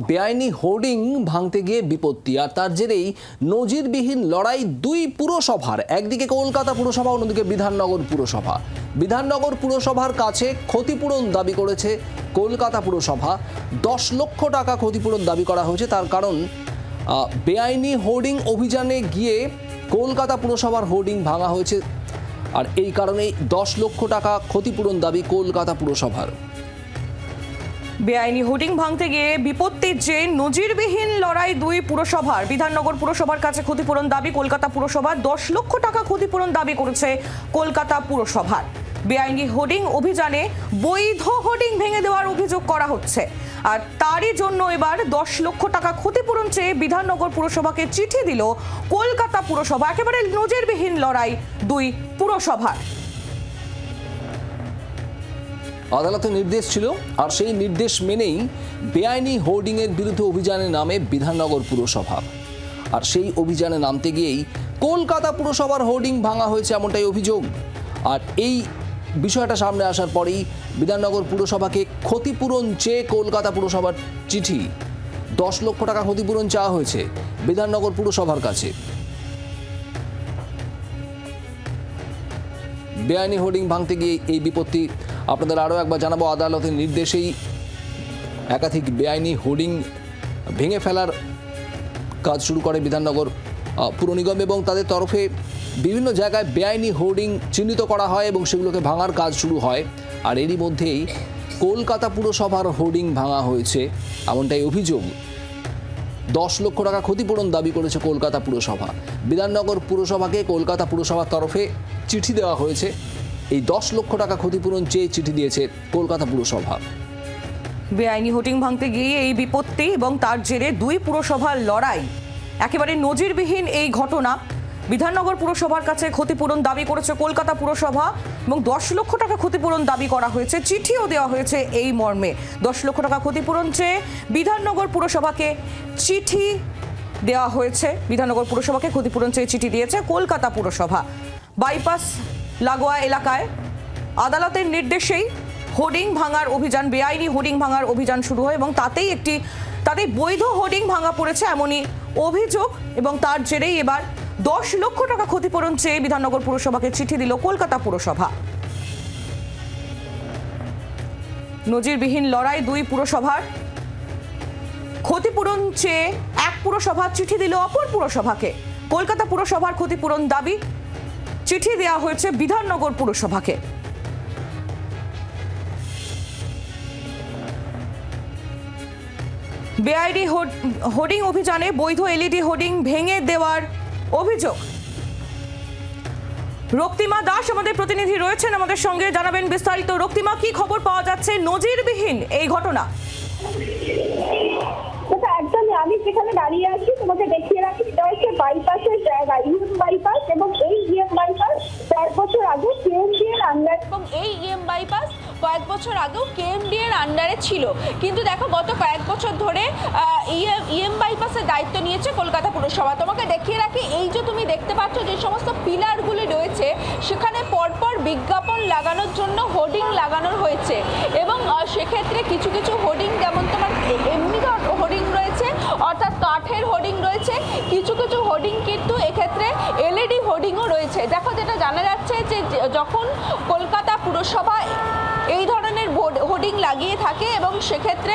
বেআইনি হোর্ডিং ভাঙতে গিয়ে বিপত্তি, আর তার জেরেই নজিরবিহীন লড়াই দুই পুরসভার। একদিকে কলকাতা পুরসভা, অন্যদিকে বিধাননগর পুরসভা। বিধাননগর পুরসভার কাছে ক্ষতিপূরণ দাবি করেছে কলকাতা পুরসভা। 10 লক্ষ টাকা ক্ষতিপূরণ দাবি করা হয়েছে। তার কারণ বেআইনি হোর্ডিং অভিযানে গিয়ে কলকাতা পুরসভার হোর্ডিং ভাঙা হয়েছে, আর এই কারণেই 10 লক্ষ টাকা ক্ষতিপূরণ দাবি কলকাতা পুরসভার। বেআইনি হোর্ডিং ভাঙতে গিয়ে বিপত্তির যে নজিরবিহীন লড়াই দুই পুরসভার। বিধাননগর পুরসভার কাছে ক্ষতিপূরণ দাবি কলকাতা পুরসভার। 10 লক্ষ টাকা ক্ষতিপূরণ দাবি করেছে কলকাতা পুরসভার। বেআইনি হোর্ডিং অভিযানে বৈধ হোর্ডিং ভেঙে দেওয়ার অভিযোগ করা হচ্ছে, আর তারই জন্য এবার 10 লক্ষ টাকা ক্ষতিপূরণ চেয়ে বিধাননগর পুরসভাকে চিঠি দিল কলকাতা পুরসভা। একেবারে নজিরবিহীন লড়াই দুই পুরসভার। আদালতের নির্দেশ ছিল, আর সেই নির্দেশ মেনেই বেআইনি হোর্ডিংয়ের বিরুদ্ধে অভিযানে নামে বিধাননগর পুরসভা। আর সেই অভিযানে নামতে গিয়েই কলকাতা পুরসভার হোর্ডিং ভাঙা হয়েছে, এমনটাই অভিযোগ। আর এই বিষয়টা সামনে আসার পরেই বিধাননগর পুরসভাকে ক্ষতিপূরণ চেয়ে কলকাতা পুরসভার চিঠি। 10 লক্ষ টাকা ক্ষতিপূরণ চাওয়া হয়েছে বিধাননগর পুরসভার কাছে। বেআইনি হোর্ডিং ভাঙতে গিয়ে এই বিপত্তি। আপনাদের আরও একবার জানাবো, আদালতের নির্দেশেই একাধিক বেআইনি হোর্ডিং ভেঙে ফেলার কাজ শুরু করে বিধাননগর পুর নিগম, এবং তাদের তরফে বিভিন্ন জায়গায় বেআইনি হোর্ডিং চিহ্নিত করা হয় এবং সেগুলোকে ভাঙার কাজ শুরু হয়। আর এরই মধ্যেই কলকাতা পুরসভার হোর্ডিং ভাঙা হয়েছে, এমনটাই অভিযোগ। 10 লক্ষ টাকা ক্ষতিপূরণ দাবি করেছে কলকাতা পুরসভা। বিধাননগর পুরসভাকে কলকাতা পুরসভার তরফে চিঠি দেওয়া হয়েছে। এই 10 লক্ষ টাকা ক্ষতিপূরণ চেয়ে চিঠি দিয়েছে কলকাতা পুরসভা। বেআইনি হোর্ডিং ভাঙতে গিয়ে এই বিপত্তি এবং তার জেরে দুই পুরসভার লড়াই। একেবারে নজিরবিহীন এই ঘটনা। বিধাননগর পুরসভার কাছে ক্ষতিপূরণ দাবি করেছে কলকাতা পুরসভা এবং 10 লক্ষ টাকা ক্ষতিপূরণ দাবি করা হয়েছে। চিঠিও দেওয়া হয়েছে এই মর্মে। 10 লক্ষ টাকা ক্ষতিপূরণ চেয়ে বিধাননগর পুরসভাকে চিঠি দেওয়া হয়েছে। বিধাননগর পুরসভাকে ক্ষতিপূরণ চেয়ে চিঠি দিয়েছে কলকাতা পুরসভা। বাইপাস লাগোয়া এলাকায় আদালতের নির্দেশেই হোর্ডিং ভাঙার অভিযান, বেআইনি হোর্ডিং ভাঙার অভিযান শুরু হয় এবং তাতেই বৈধ হোর্ডিং ভাঙা পড়েছে এমনই অভিযোগ, এবং তার জেরেই এবার 10 লক্ষ টাকা ক্ষতিপূরণ চেয়ে বিধাননগর পুরসভাকে চিঠি দিল কলকাতা পুরসভা। নজিরবিহীন লড়াই দুই পুরসভার। ক্ষতিপূরণ চেয়ে এক পুরসভা চিঠি দিল অপর পুরসভাকে। কলকাতা পুরসভার ক্ষতিপূরণ দাবি, চিঠি দেওয়া হয়েছে বিধাননগর পুরসভাকে। বেআইনি হোর্ডিং অভিযানে বৈধ এলইডি হোর্ডিং ভেঙে দেওয়ার অভিযোগ। রক্তিমা দাস আমাদের প্রতিনিধি রয়েছেন আমাদের সঙ্গে, জানাবেন বিস্তারিত। রক্তিমা, কি খবর পাওয়া যাচ্ছে নজিরবিহীন এই ঘটনা? একদমই, আমি যেখানে দাঁড়িয়ে আছি তোমাকে দেখিয়ে রাখি, এটা হচ্ছে বাইপাসের জায়গা, ইএম বাইপাস। এবং এই ইএম বাইপাস 4 বছর আগে কেএমডি এর আন্ডার, এবং এই ইএম বাইপাস কয়েক বছর আগেও কেএমডি এর আন্ডারে ছিল। কিন্তু দেখো, গত কয়েক বছর ধরে ইএম বাইপাসের দায়িত্ব নিয়েছে কলকাতা পুরসভা। তোমাকে দেখিয়ে রাখি, এই যে তুমি দেখতে পাচ্ছ যে সমস্ত পিলারগুলি রয়েছে, সেখানে পরপর বিজ্ঞাপন লাগানোর জন্য হোর্ডিং লাগানো হয়েছে। এবং সেক্ষেত্রে কিছু কিছু হোর্ডিং, যেমন তোমার এমনি হোর্ডিং রয়েছে, অর্থাৎ কাঠের হোর্ডিং রয়েছে, কিছু কিছু হোর্ডিং কিন্তু এক্ষেত্রে এলইডি হোর্ডিংও রয়েছে। দেখো, যেটা জানা যাচ্ছে যে যখন কলকাতা পুরসভা এই ধরনের হোর্ডিং লাগিয়ে থাকে এবং সেক্ষেত্রে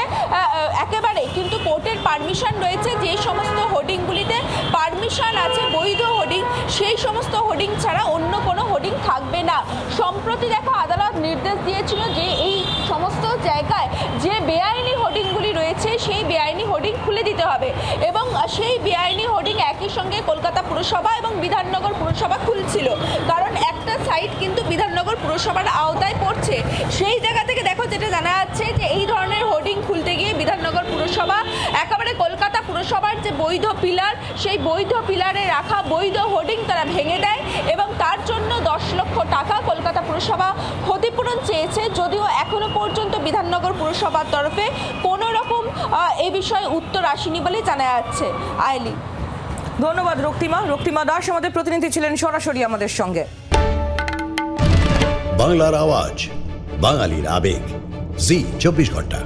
একেবারে কিন্তু কোর্টের পারমিশন রয়েছে, যে সমস্ত হোর্ডিংগুলিতে পারমিশন আছে বৈধ হোর্ডিং, সেই সমস্ত হোর্ডিং ছাড়া অন্য কোনো হোর্ডিং থাকবে না। সম্প্রতি দেখো, আদালত নির্দেশ দিয়েছিল যে এই সমস্ত জায়গায় যে বেআইনি হোর্ডিংগুলি রয়েছে সেই বেআইনি হোর্ডিং খুলে দিতে হবে, এবং সেই বেআইনি হোর্ডিং একই সঙ্গে কলকাতা পুরসভা এবং বিধাননগর পুরসভা খুলছিল, কারণ একটা সাইট কিন্তু বিধাননগর পুরসভার আওতায় পড়ছে। সেই জায়গা থেকে দেখো, যেটা জানা যাচ্ছে যে এই ধরনের হোর্ডিং খুলতে গিয়ে বিধাননগর পুরসভা একেবারে কলকাতা পুরসভার যে বৈধ পিলার, সেই বৈধ পিলারে রাখা বৈধ হোর্ডিং তারা ভেঙে দেয়, এবং তার জন্য 10 লক্ষ টাকা কলকাতা পুরসভা ক্ষতিপূরণ চেয়েছে। যদিও এখনো পর্যন্ত বিধাননগর পুরসভার তরফে কোনো রকম এই বিষয়ে উত্তর আসেনি বলে জানা যাচ্ছে। আইলি, ধন্যবাদ রক্তিমা দাস আমাদের প্রতিনিধি ছিলেন সরাসরি আমাদের সঙ্গে। বাংলার আওয়াজ, বাঙালির আবেগ, জি 24 ঘন্টা।